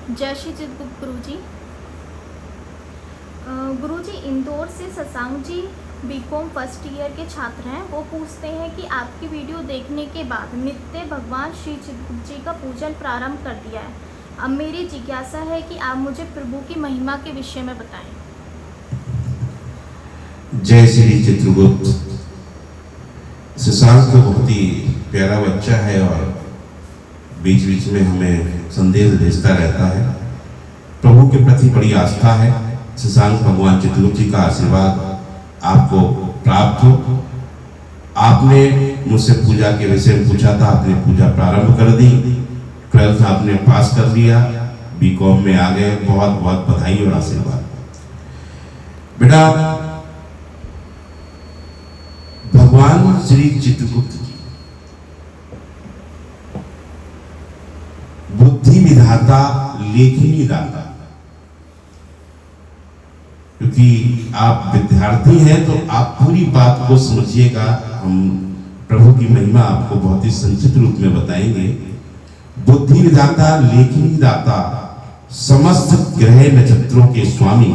जय श्री चित्रगुप्त गुरु जी। गुरु जी, इंदौर से Shashank ji BCom first year के छात्र हैं। वो पूछते हैं कि आपकी वीडियो देखने के बाद नित्य भगवान श्री चित्रगुप्त जी का पूजन प्रारंभ कर दिया है। अब मेरी जिज्ञासा है कि आप मुझे प्रभु की महिमा के विषय में बताएं। जय श्री चित्रगुप्त। शशांक तो बहुत ही प्यारा बच्चा है और बीच बीच में हमें संदेश भेजता रहता है। प्रभु के प्रति बड़ी आस्था है। शशांक, भगवान चित्रगुप्त जी का आशीर्वाद आपको प्राप्त हो। आपने मुझसे पूजा के विषय में पूछा था, आपने पूजा प्रारंभ कर दी। 12th आपने पास कर लिया, बीकॉम में आ गए। बहुत बहुत बधाई और आशीर्वाद। बेटा, भगवान श्री चित्रगुप्त जी बुद्धि विधाता, लेखनी दाता। क्योंकि आप विद्यार्थी हैं तो आप पूरी बात को समझिएगा। हम प्रभु की महिमा आपको बहुत ही संक्षिप्त रूप में बताएंगे। बुद्धि विधाता, लेखनी दाता, समस्त ग्रह नक्षत्रों के स्वामी,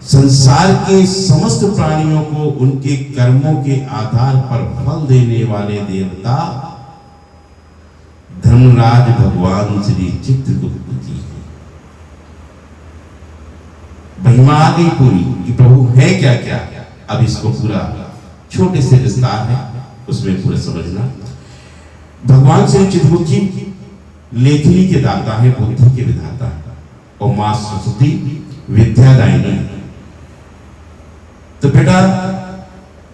संसार के समस्त प्राणियों को उनके कर्मों के आधार पर फल देने वाले देवता धर्मराज भगवान श्री चित्रगुप्त जी हैं। महिमा आ गई पूरी कि प्रभु है क्या क्या। अब इसको पूरा छोटे से विस्तार है, उसमें पूरा समझना। भगवान श्री चित्रगुप्त जी लेखनी के दाता है, बुद्धि के विधाता है, और मां सरस्वती विद्यादायिनी। तो बेटा,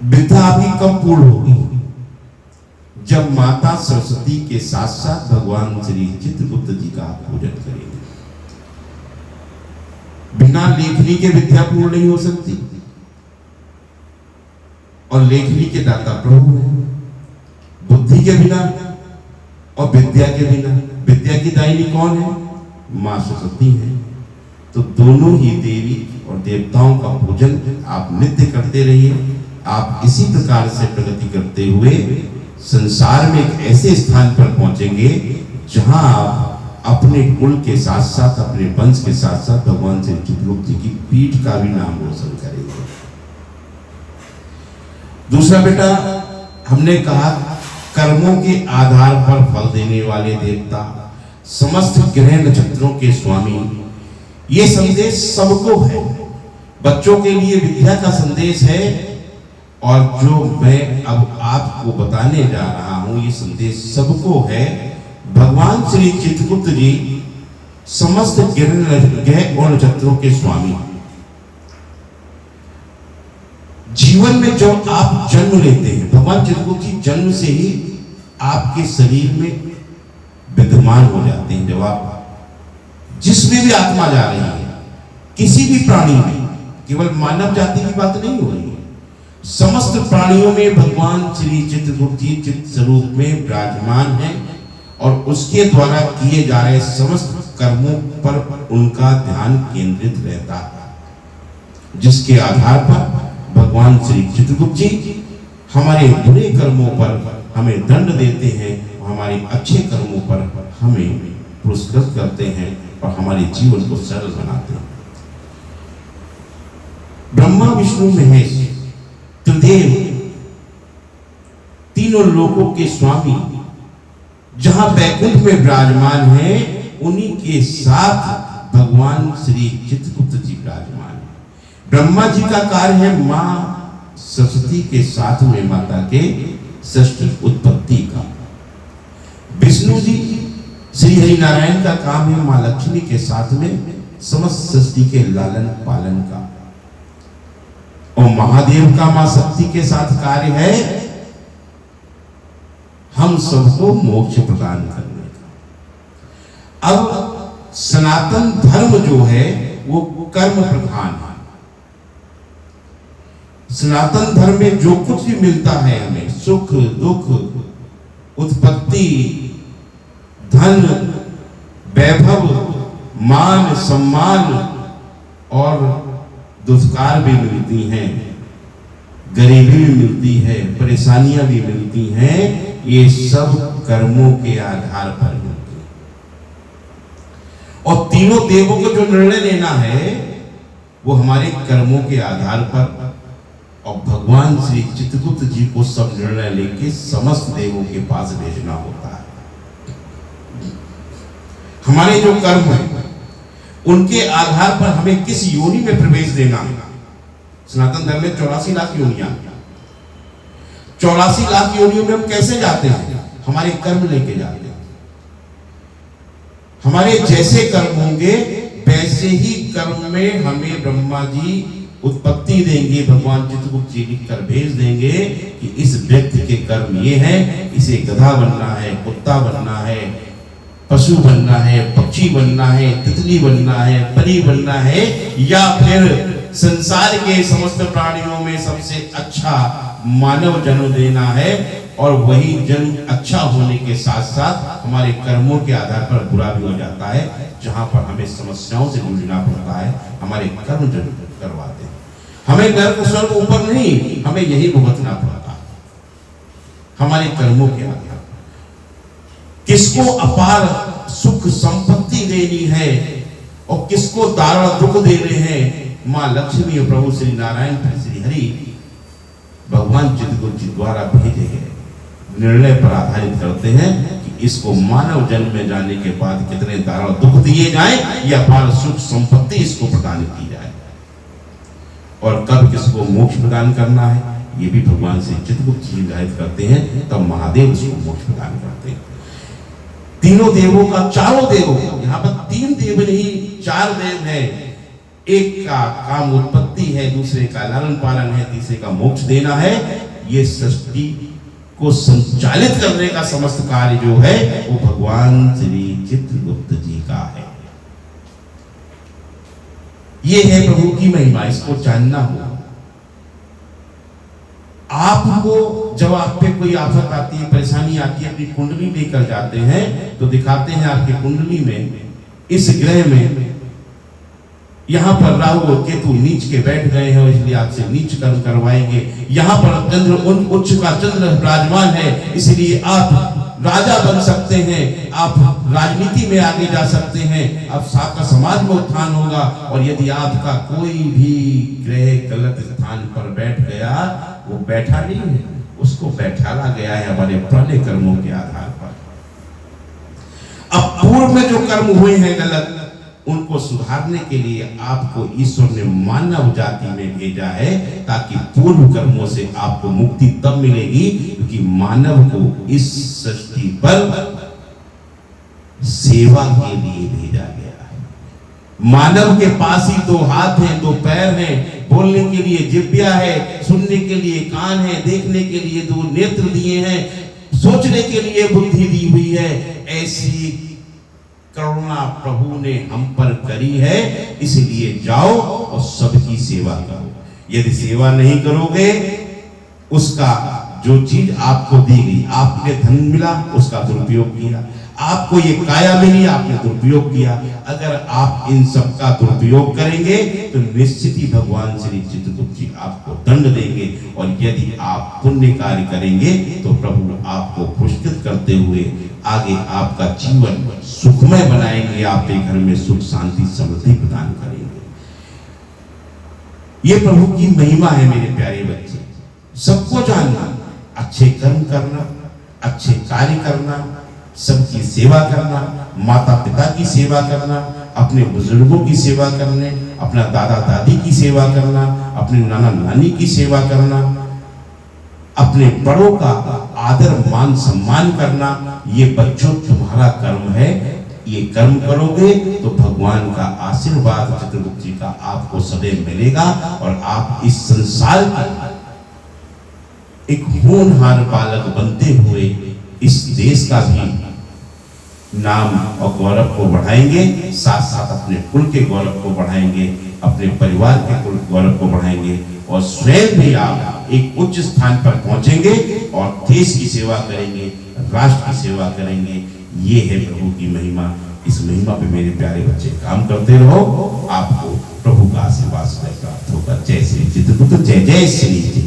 विद्या अभी कब पूर्ण होगी? जब माता सरस्वती के साथ साथ भगवान श्री चित्रगुप्त जी का पूजन करेंगे। बिना लेखनी के विद्या पूर्ण नहीं हो सकती। और लेखनी के दाता प्रभु है। बुद्धि के बिना और विद्या के बिना, विद्या की दायिनी कौन है? मां सरस्वती है। तो दोनों ही देवी और देवताओं का पूजन आप नित्य करते रहिए। आप इसी प्रकार से प्रगति करते हुए संसार में एक ऐसे स्थान पर पहुंचेंगे जहां आप अपने कुल के साथ साथ, अपने वंश के साथ साथ भगवान श्री चित्रगुप्त जी की पीठ का भी नाम रोशन करेंगे। दूसरा बेटा, हमने कहा कर्मों के आधार पर फल देने वाले देवता, समस्त ग्रह नक्षत्रों के स्वामी। ये संदेश सबको है। बच्चों के लिए विद्या का संदेश है, और जो मैं अब आपको बताने जा रहा हूं ये संदेश सबको है। भगवान श्री चित्रगुप्त जी समस्त ग्रह और नक्षत्रों के स्वामी। जीवन में जो आप जन्म लेते हैं, भगवान चित्रगुप्त जी जन्म से ही आपके शरीर में विद्यमान हो जाते हैं। जब आप जिसमें भी आत्मा जा रही है, किसी भी प्राणी में, केवल मानव जाति की बात नहीं हो रही है, समस्त प्राणियों में भगवान श्री चित्रगुप्त जी चित्त स्वरूप में विराजमान है। और उसके द्वारा किए जा रहे समस्त कर्मों पर उनका ध्यान केंद्रित रहता है, जिसके आधार पर भगवान श्री चित्रगुप्त जी हमारे बुरे कर्मों पर हमें दंड देते हैं, हमारे अच्छे कर्मों पर हमें पुरस्कृत करते हैं और हमारे जीवन को सरल बनाते हैं। ब्रह्मा, विष्णु, महेश, त्रिदेव, तीनों लोकों के स्वामी जहां वैकुंठ में विराजमान है, उन्हीं के साथ भगवान श्री चित्रगुप्त जी विराजमान है। ब्रह्मा जी का कार्य है मां सरस्वती के साथ में माता के सृष्टि उत्पत्ति का। विष्णु जी श्री हरि नारायण का काम है मां लक्ष्मी के साथ में समस्त सृष्टि के लालन पालन का। और महादेव का मां शक्ति के साथ कार्य है हम सबको मोक्ष प्रदान करने का। अब सनातन धर्म जो है वो कर्म प्रधान है। सनातन धर्म में जो कुछ भी मिलता है हमें, सुख दुख, उत्पत्ति, धन, वैभव, मान सम्मान और दुष्कार भी मिलती हैं, गरीबी भी मिलती है, परेशानियां भी मिलती हैं, ये सब कर्मों के आधार पर मिलती है। और तीनों देवों को जो निर्णय लेना है वो हमारे कर्मों के आधार पर, और भगवान श्री चित्रगुप्त जी को सब निर्णय लेके समस्त देवों के पास भेजना होता है। हमारे जो कर्म है उनके आधार पर हमें किस योनि में प्रवेश देना है। सनातन धर्म में 84 लाख योनियां, 84 लाख योनियों में हम कैसे जाते हैं? हमारे कर्म लेके जाते हैं। हमारे जैसे कर्म होंगे वैसे ही कर्म में हमें ब्रह्मा जी उत्पत्ति देंगे। भगवान चित्रगुप्त जी लिख कर भेज देंगे कि इस व्यक्ति के कर्म ये हैं, इसे गधा बनना है, कुत्ता बनना है, पशु बनना है, पक्षी बनना है, तितली बनना है, परी बनना है, या फिर संसार के समस्त प्राणियों में सबसे अच्छा मानव जन्म देना है। और वही जन्म अच्छा होने के साथ साथ हमारे कर्मों के आधार पर बुरा भी हो जाता है, जहां पर हमें समस्याओं से जूझना पड़ता है। हमारे कर्म जन्म करवाते हैं। हमें नरक स्वर्ग ऊपर नहीं, हमें यही भुगतना पड़ता है हमारे कर्मों के आधार। किसको अपार सुख संपत्ति देनी है और किसको दारुण दुख देने हैं, मां लक्ष्मी और प्रभु श्री नारायण श्री हरि भगवान चित्रगुप्त जी द्वारा भेजे गए निर्णय पर आधारित करते हैं कि इसको मानव जन्म में जाने के बाद कितने दारुण दुख दिए जाएं या अपार सुख संपत्ति इसको प्रदान की जाए, और कब किसको मोक्ष प्रदान करना है ये भी भगवान श्री चित्रगुप्त जी निर्धारित करते हैं। तब महादेव उसको मोक्ष प्रदान करते हैं। तीनों देवों का, चारों देवों का, यहाँ पर 3 देव नहीं 4 देव हैं। एक का काम उत्पत्ति है, दूसरे का लालन पालन है, तीसरे का मोक्ष देना है। ये सृष्टि को संचालित करने का समस्त कार्य जो है वो भगवान श्री चित्रगुप्त जी का है। ये है प्रभु की महिमा, इसको जानना होगा। आपको जब आप पे कोई आफत आती है, परेशानी आती है, अपनी कुंडली लेकर जाते हैं तो दिखाते हैं आपकी कुंडली में इस ग्रह में यहाँ पर राहु और केतु नीच के बैठ गए हैं, इसलिए आपसे नीच कर्म करवाएंगे। यहाँ पर चंद्र उच्च का चंद्र विराजमान है, इसलिए आप राजा बन सकते हैं, आप राजनीति में आगे जा सकते हैं, अब आपका समाज में उत्थान होगा। और यदि आपका कोई भी ग्रह गलत स्थान पर बैठ गया, वो बैठा नहीं है, उसको बैठाला गया है हमारे पुराने कर्मों के आधार पर। अब पूर्व में जो कर्म हुए हैं गलत, उनको सुधारने के लिए आपको ईश्वर ने मानव जाति में भेजा है, ताकि पूर्व कर्मों से आपको मुक्ति तब मिलेगी क्योंकि मानव को इस सृष्टि पर सेवा के लिए भेजा गया है। मानव के पास ही 2 हाथ हैं, 2 पैर हैं, बोलने के लिए जिह्वा है, सुनने के लिए कान है, देखने के लिए 2 नेत्र दिए हैं, सोचने के लिए बुद्धि दी हुई है। ऐसी करुणा प्रभु ने हम पर करी है, इसलिए जाओ और सबकी सेवा करो। यदि सेवा नहीं करोगे, उसका जो चीज आपको दी गई, आपने धन मिला उसका दुरुपयोग किया, आपको ये काया मिली आपने दुरुपयोग किया। अगर आप इन सब का दुरुपयोग करेंगे तो निश्चित ही भगवान श्री चित्रगुप्त जी आपको दंड देंगे। और यदि आप पुण्य कार्य करेंगे तो प्रभु आपको पुरस्कृत करते हुए आगे आपका जीवन सुखमय बनाएंगे, आपके घर में सुख शांति समृद्धि प्रदान करेंगे। ये प्रभु की महिमा है मेरे प्यारे बच्चे। सबको जानना, अच्छे कर्म करना, अच्छे कार्य करना, सबकी सेवा करना, माता पिता की सेवा करना, अपने बुजुर्गों की सेवा करने, अपना दादा दादी की सेवा करना, अपने नाना नानी की सेवा करना, अपने बड़ों का आदर मान सम्मान करना, ये बच्चों तुम्हारा कर्म है। ये कर्म करोगे तो भगवान का आशीर्वाद चित्रगुप्त जी का आपको सदैव मिलेगा और आप इस संसार के एक होनहार बालक बनते हुए इस देश का भी नाम और गौरव को बढ़ाएंगे, साथ साथ अपने कुल के गौरव को बढ़ाएंगे, अपने परिवार के कुल गौरव को बढ़ाएंगे और स्वयं भी आप एक उच्च स्थान पर पहुंचेंगे और देश की सेवा करेंगे, राष्ट्र की सेवा करेंगे। ये है प्रभु की महिमा। इस महिमा पे मेरे प्यारे बच्चे काम करते रहो, आपको प्रभु का आशीर्वाद प्राप्त होगा। जय श्री चित्रगुप्त, जय जय श्री।